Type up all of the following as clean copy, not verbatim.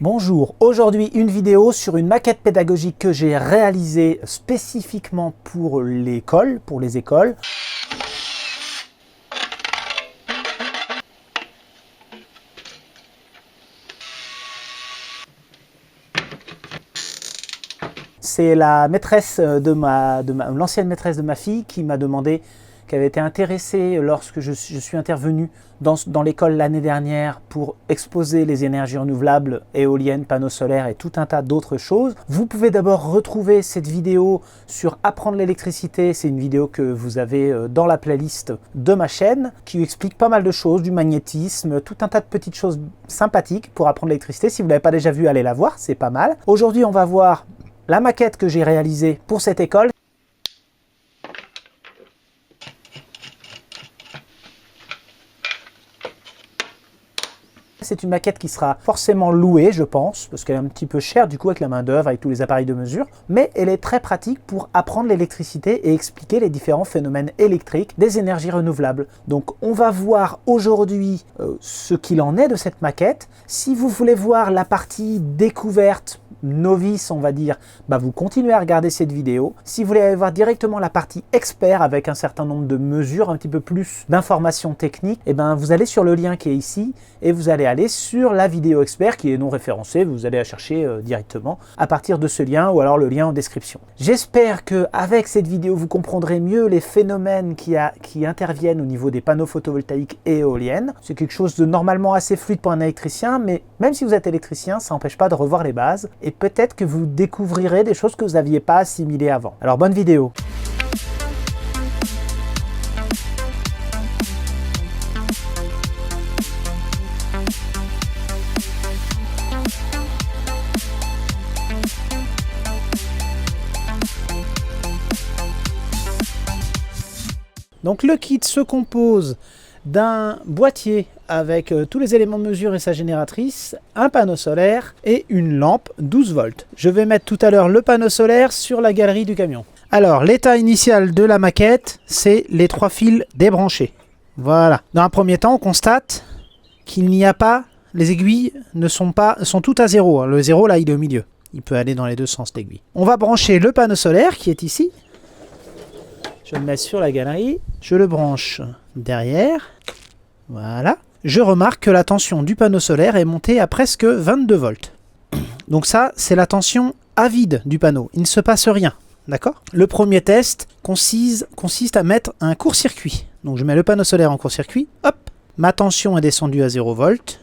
Bonjour, aujourd'hui une vidéo sur une maquette pédagogique que j'ai réalisée spécifiquement pour l'école, pour les écoles. C'est la maîtresse l'ancienne maîtresse de ma fille qui m'a demandé, qui avait été intéressée lorsque je suis intervenu dans l'école l'année dernière pour exposer les énergies renouvelables, éoliennes, panneaux solaires et tout un tas d'autres choses. Vous pouvez d'abord retrouver cette vidéo sur apprendre l'électricité. C'est une vidéo que vous avez dans la playlist de ma chaîne qui explique pas mal de choses, du magnétisme, tout un tas de petites choses sympathiques pour apprendre l'électricité. Si vous ne l'avez pas déjà vue, allez la voir, c'est pas mal. Aujourd'hui, on va voir la maquette que j'ai réalisée pour cette école. C'est une maquette qui sera forcément louée, je pense, parce qu'elle est un petit peu chère du coup avec la main d'œuvre, avec tous les appareils de mesure, mais elle est très pratique pour apprendre l'électricité et expliquer les différents phénomènes électriques des énergies renouvelables. Donc on va voir aujourd'hui ce qu'il en est de cette maquette. Si vous voulez voir la partie découverte, novice on va dire, vous continuez à regarder cette vidéo. Si vous voulez aller voir directement la partie expert avec un certain nombre de mesures, un petit peu plus d'informations techniques, vous allez sur le lien qui est ici et vous allez aller sur la vidéo expert qui est non référencée. Vous allez la chercher directement à partir de ce lien ou alors le lien en description. J'espère qu'avec cette vidéo vous comprendrez mieux les phénomènes qui interviennent au niveau des panneaux photovoltaïques et éoliennes. C'est quelque chose de normalement assez fluide pour un électricien, mais même si vous êtes électricien, ça n'empêche pas de revoir les bases et peut-être que vous découvrirez des choses que vous n'aviez pas assimilées avant. Alors bonne vidéo! Donc le kit se compose d'un boîtier avec tous les éléments de mesure et sa génératrice, un panneau solaire et une lampe 12 volts. Je vais mettre tout à l'heure le panneau solaire sur la galerie du camion. Alors l'état initial de la maquette, c'est les 3 fils débranchés. Voilà. Dans un premier temps, on constate qu'il n'y a pas, les aiguilles sont toutes à 0. Le 0 là, il est au milieu. Il peut aller dans les deux sens l'aiguille. On va brancher le panneau solaire qui est ici. Je le mets sur la galerie, je le branche derrière, voilà. Je remarque que la tension du panneau solaire est montée à presque 22 volts. Donc ça, c'est la tension à vide du panneau, il ne se passe rien, d'accord? Le premier test consiste à mettre un court-circuit. Donc je mets le panneau solaire en court-circuit, hop, ma tension est descendue à 0 volts,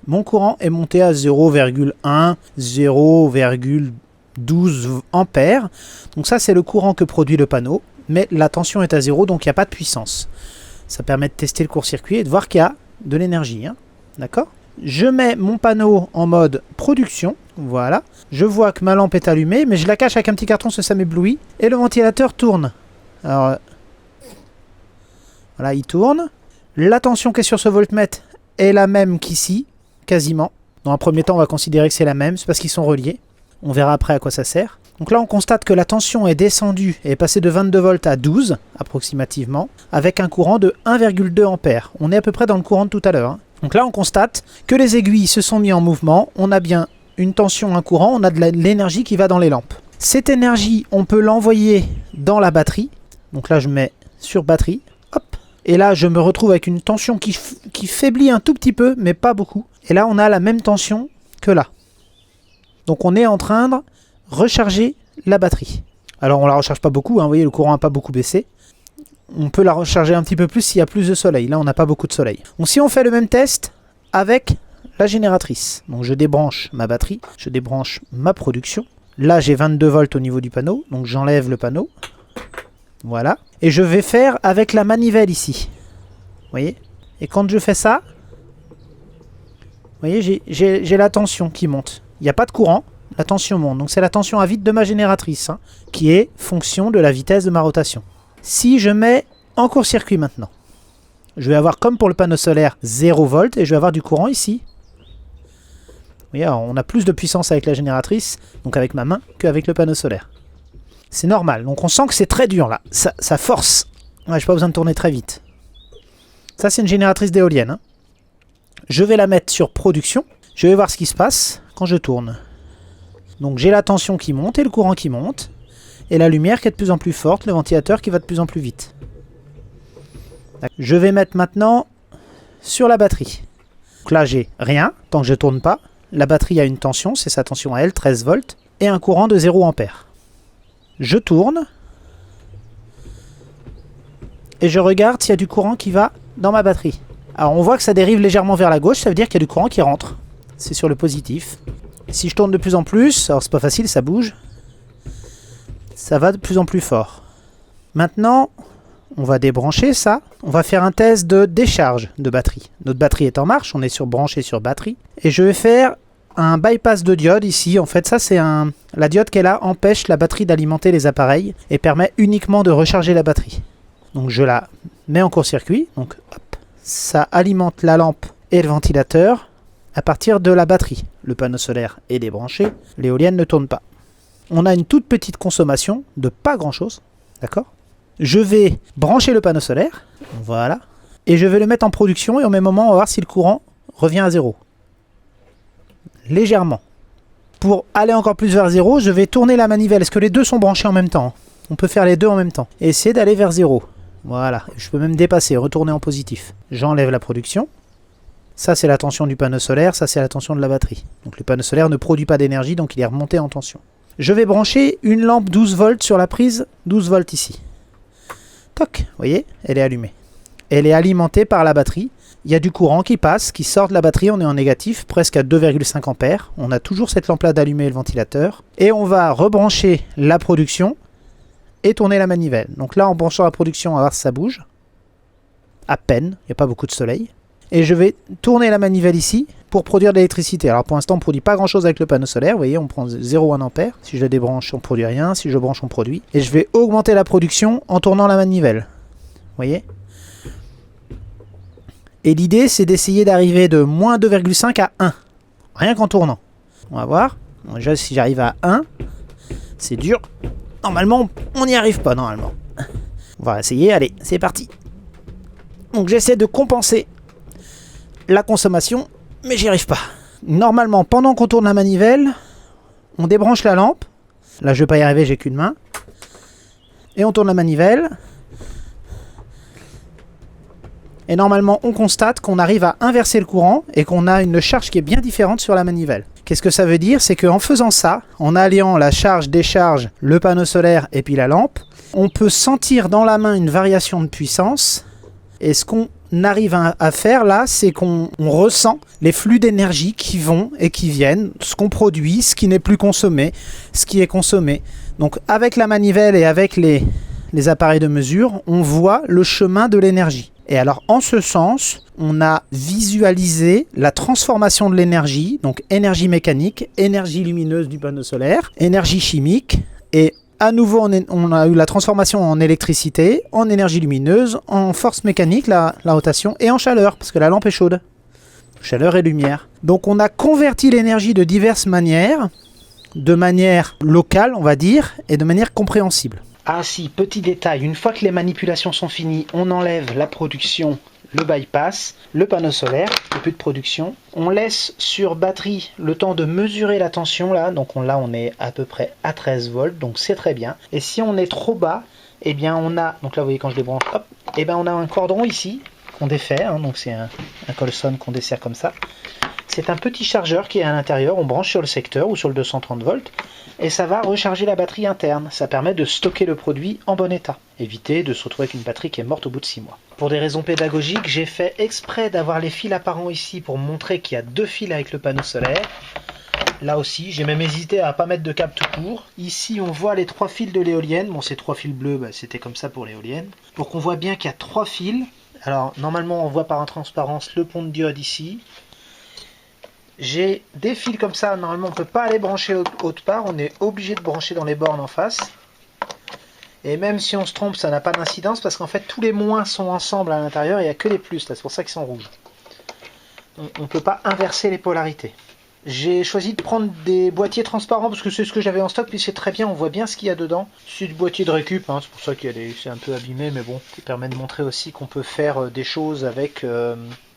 mon courant est monté à 0,1, 0,12 ampères. Donc ça, c'est le courant que produit le panneau. Mais la tension est à 0, donc il n'y a pas de puissance. Ça permet de tester le court-circuit et de voir qu'il y a de l'énergie. D'accord ? Je mets mon panneau en mode production. Voilà. Je vois que ma lampe est allumée, mais je la cache avec un petit carton, ça m'éblouit. Et le ventilateur tourne. Alors, voilà, il tourne. La tension qui est sur ce voltmètre est la même qu'ici, quasiment. Dans un premier temps, on va considérer que c'est la même, c'est parce qu'ils sont reliés. On verra après à quoi ça sert. Donc là, on constate que la tension est descendue et est passée de 22 volts à 12, approximativement, avec un courant de 1,2 ampères. On est à peu près dans le courant de tout à l'heure. Donc là, on constate que les aiguilles se sont mises en mouvement. On a bien une tension, un courant, on a de l'énergie qui va dans les lampes. Cette énergie, on peut l'envoyer dans la batterie. Donc là, je mets sur batterie. Hop. Et là, je me retrouve avec une tension qui faiblit un tout petit peu, mais pas beaucoup. Et là, on a la même tension que là. Donc on est en train de recharger la batterie. Alors on la recharge pas beaucoup, vous voyez le courant n'a pas beaucoup baissé. On peut la recharger un petit peu plus s'il y a plus de soleil. Là on n'a pas beaucoup de soleil. Donc si on fait le même test avec la génératrice. Donc je débranche ma batterie, je débranche ma production. Là j'ai 22 volts au niveau du panneau, donc j'enlève le panneau. Voilà. Et je vais faire avec la manivelle ici. Vous voyez ? Et quand je fais ça, vous voyez, j'ai la tension qui monte. Il n'y a pas de courant, la tension monte. Donc c'est la tension à vide de ma génératrice, qui est fonction de la vitesse de ma rotation. Si je mets en court-circuit maintenant, je vais avoir comme pour le panneau solaire 0 volts et je vais avoir du courant ici. Vous voyez, alors, on a plus de puissance avec la génératrice, donc avec ma main, qu'avec le panneau solaire. C'est normal. Donc on sent que c'est très dur là. Ça force. Ouais, j'ai pas besoin de tourner très vite. Ça c'est une génératrice d'éolienne. Je vais la mettre sur production. Je vais voir ce qui se passe quand je tourne. Donc j'ai la tension qui monte et le courant qui monte. Et la lumière qui est de plus en plus forte, le ventilateur qui va de plus en plus vite. Je vais mettre maintenant sur la batterie. Donc là j'ai rien, tant que je ne tourne pas. La batterie a une tension, c'est sa tension à elle, 13 volts. Et un courant de 0 ampère. Je tourne. Et je regarde s'il y a du courant qui va dans ma batterie. Alors on voit que ça dérive légèrement vers la gauche, ça veut dire qu'il y a du courant qui rentre. C'est sur le positif. Si je tourne de plus en plus, alors c'est pas facile, ça bouge. Ça va de plus en plus fort. Maintenant, on va débrancher ça. On va faire un test de décharge de batterie. Notre batterie est en marche, on est branché sur batterie. Et je vais faire un bypass de diode ici. En fait, ça c'est la diode qu'elle a empêche la batterie d'alimenter les appareils et permet uniquement de recharger la batterie. Donc je la mets en court-circuit. Donc hop, ça alimente la lampe et le ventilateur à partir de la batterie. Le panneau solaire est débranché, l'éolienne ne tourne pas. On a une toute petite consommation de pas grand chose, d'accord? Je vais brancher le panneau solaire, voilà, et je vais le mettre en production et au même moment on va voir si le courant revient à 0. Légèrement. Pour aller encore plus vers 0, je vais tourner la manivelle. Est-ce que les deux sont branchés en même temps? On peut faire les deux en même temps. Et essayer d'aller vers 0. Voilà, je peux même dépasser, retourner en positif. J'enlève la production. Ça c'est la tension du panneau solaire, ça c'est la tension de la batterie. Donc le panneau solaire ne produit pas d'énergie, donc il est remonté en tension. Je vais brancher une lampe 12 volts sur la prise 12 volts ici. Toc, vous voyez, elle est allumée. Elle est alimentée par la batterie. Il y a du courant qui passe, qui sort de la batterie, on est en négatif, presque à 2,5 ampères. On a toujours cette lampe là d'allumer le ventilateur. Et on va rebrancher la production et tourner la manivelle. Donc là en branchant la production, on va voir si ça bouge. À peine, il n'y a pas beaucoup de soleil. Et je vais tourner la manivelle ici pour produire de l'électricité. Alors pour l'instant on ne produit pas grand chose avec le panneau solaire, vous voyez on prend 0,1 ampère. Si je la débranche on ne produit rien, si je branche on produit. Et je vais augmenter la production en tournant la manivelle. Vous voyez? Et l'idée c'est d'essayer d'arriver de moins 2,5 à 1. Rien qu'en tournant. On va voir. Bon, déjà si j'arrive à 1, c'est dur. Normalement on n'y arrive pas normalement. On va essayer, allez c'est parti. Donc j'essaie de compenser la consommation, mais j'y arrive pas. Normalement, pendant qu'on tourne la manivelle, on débranche la lampe. Là, je vais pas y arriver, j'ai qu'une main. Et on tourne la manivelle. Et normalement, on constate qu'on arrive à inverser le courant et qu'on a une charge qui est bien différente sur la manivelle. Qu'est-ce que ça veut dire? C'est qu'en faisant ça, en alliant la charge-décharge, le panneau solaire et puis la lampe, on peut sentir dans la main une variation de puissance. Et ce qu'on arrive à faire là, c'est qu'on ressent les flux d'énergie qui vont et qui viennent, ce qu'on produit, ce qui n'est plus consommé, ce qui est consommé. Donc avec la manivelle et avec les appareils de mesure, on voit le chemin de l'énergie. Et alors en ce sens, on a visualisé la transformation de l'énergie, donc énergie mécanique, énergie lumineuse du panneau solaire, énergie chimique, et à nouveau, on a eu la transformation en électricité, en énergie lumineuse, en force mécanique, la rotation, et en chaleur, parce que la lampe est chaude. Chaleur et lumière. Donc on a converti l'énergie de diverses manières, de manière locale, on va dire, et de manière compréhensible. Ah si, petit détail, une fois que les manipulations sont finies, on enlève la production, le bypass, le panneau solaire, et plus de production. On laisse sur batterie le temps de mesurer la tension là, donc là on est à peu près à 13 volts, donc c'est très bien. Et si on est trop bas, eh bien on a, donc là vous voyez quand je débranche, hop, eh bien on a un cordon ici qu'on défait, hein, donc c'est un colson qu'on dessert comme ça. C'est un petit chargeur qui est à l'intérieur, on branche sur le secteur ou sur le 230 volts, et ça va recharger la batterie interne. Ça permet de stocker le produit en bon état. Éviter de se retrouver avec une batterie qui est morte au bout de 6 mois. Pour des raisons pédagogiques, j'ai fait exprès d'avoir les fils apparents ici pour montrer qu'il y a 2 fils avec le panneau solaire. Là aussi, j'ai même hésité à ne pas mettre de câble tout court. Ici, on voit les 3 fils de l'éolienne. Bon, ces 3 fils bleus, c'était comme ça pour l'éolienne. Pour qu'on voit bien qu'il y a 3 fils. Alors, normalement, on voit par transparence le pont de diode ici. J'ai des fils comme ça, normalement on ne peut pas aller brancher autre part, on est obligé de brancher dans les bornes en face. Et même si on se trompe, ça n'a pas d'incidence parce qu'en fait tous les moins sont ensemble à l'intérieur et il n'y a que les plus, là c'est pour ça qu'ils sont rouges. On ne peut pas inverser les polarités. J'ai choisi de prendre des boîtiers transparents parce que c'est ce que j'avais en stock, puis c'est très bien, on voit bien ce qu'il y a dedans. C'est du boîtier de récup, hein, c'est pour ça qu'il c'est un peu abîmé, mais bon, ça permet de montrer aussi qu'on peut faire des choses avec des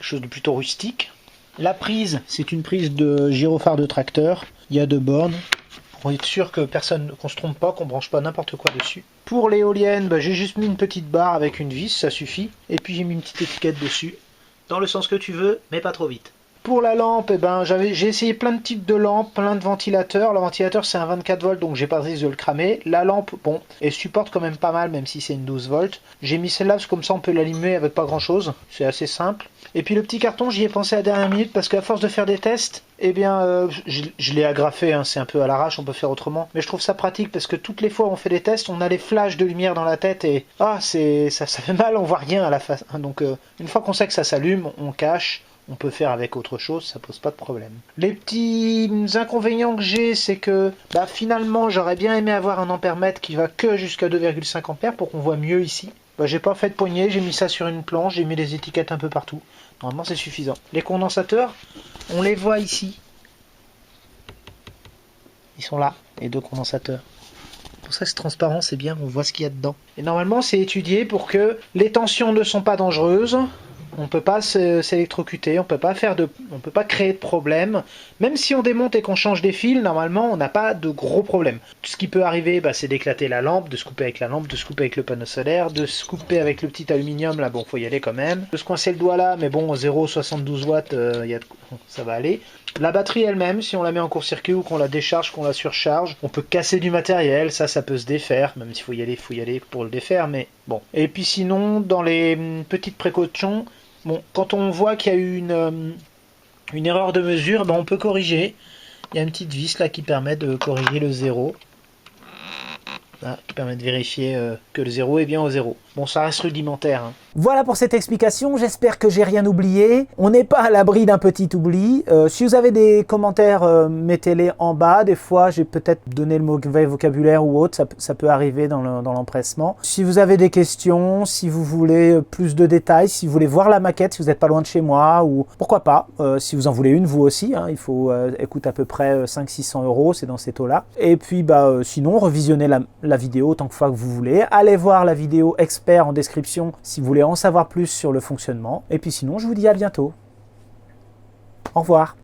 choses de plutôt rustique. La prise, c'est une prise de gyrophare de tracteur. Il y a 2 bornes. Pour être sûr que personne, qu'on se trompe pas, qu'on branche pas n'importe quoi dessus. Pour l'éolienne, bah, j'ai juste mis une petite barre avec une vis, ça suffit. Et puis j'ai mis une petite étiquette dessus. Dans le sens que tu veux, mais pas trop vite. Pour la lampe, eh ben, j'ai essayé plein de types de lampes, plein de ventilateurs. Le ventilateur c'est un 24 volts donc j'ai pas risque de le cramer. La lampe, bon, elle supporte quand même pas mal même si c'est une 12 volts. J'ai mis celle-là parce que comme ça on peut l'allumer avec pas grand chose. C'est assez simple. Et puis le petit carton, j'y ai pensé à la dernière minute parce qu'à force de faire des tests, eh bien je l'ai agrafé, hein, c'est un peu à l'arrache, on peut faire autrement. Mais je trouve ça pratique parce que toutes les fois où on fait des tests, on a les flashs de lumière dans la tête et ça fait mal, on voit rien à la face. Donc une fois qu'on sait que ça s'allume, on cache. On peut faire avec autre chose, ça pose pas de problème. Les petits inconvénients que j'ai, c'est que finalement j'aurais bien aimé avoir un ampèremètre qui va que jusqu'à 2,5 ampères pour qu'on voit mieux ici. J'ai pas fait de poignée, j'ai mis ça sur une planche, j'ai mis les étiquettes un peu partout. Normalement c'est suffisant. Les condensateurs, on les voit ici. Ils sont là, les 2 condensateurs. Pour ça c'est transparent, c'est bien, on voit ce qu'il y a dedans. Et normalement c'est étudié pour que les tensions ne sont pas dangereuses. On peut pas s'électrocuter, on peut pas créer de problème. Même si on démonte et qu'on change des fils, normalement on n'a pas de gros problèmes. Tout ce qui peut arriver, c'est d'éclater la lampe, de se couper avec la lampe, de se couper avec le panneau solaire, de se couper avec le petit aluminium, là bon faut y aller quand même. De se coincer le doigt là, mais bon 0,72 watts, ça va aller. La batterie elle-même, si on la met en court-circuit ou qu'on la décharge, qu'on la surcharge, on peut casser du matériel, ça peut se défaire, même s'il faut y aller pour le défaire, mais bon. Et puis sinon, dans les petites précautions, bon, quand on voit qu'il y a eu une erreur de mesure, on peut corriger. Il y a une petite vis là qui permet de corriger le 0. Là, qui permet de vérifier que le 0 est bien au 0. Bon, ça reste rudimentaire. Hein. Voilà pour cette explication, j'espère que j'ai rien oublié. On n'est pas à l'abri d'un petit oubli. Si vous avez des commentaires, mettez-les en bas. Des fois, j'ai peut-être donné le mauvais vocabulaire ou autre, ça peut arriver dans l'empressement. Si vous avez des questions, si vous voulez plus de détails, si vous voulez voir la maquette, si vous n'êtes pas loin de chez moi, ou pourquoi pas, si vous en voulez une, vous aussi, hein, elle coûte à peu près 500-600 €, c'est dans ces taux-là. Et puis, sinon, revisionnez la vidéo autant de fois que vous voulez. Allez voir la vidéo expert en description si vous voulez en savoir plus sur le fonctionnement. Et puis sinon, je vous dis à bientôt. Au revoir.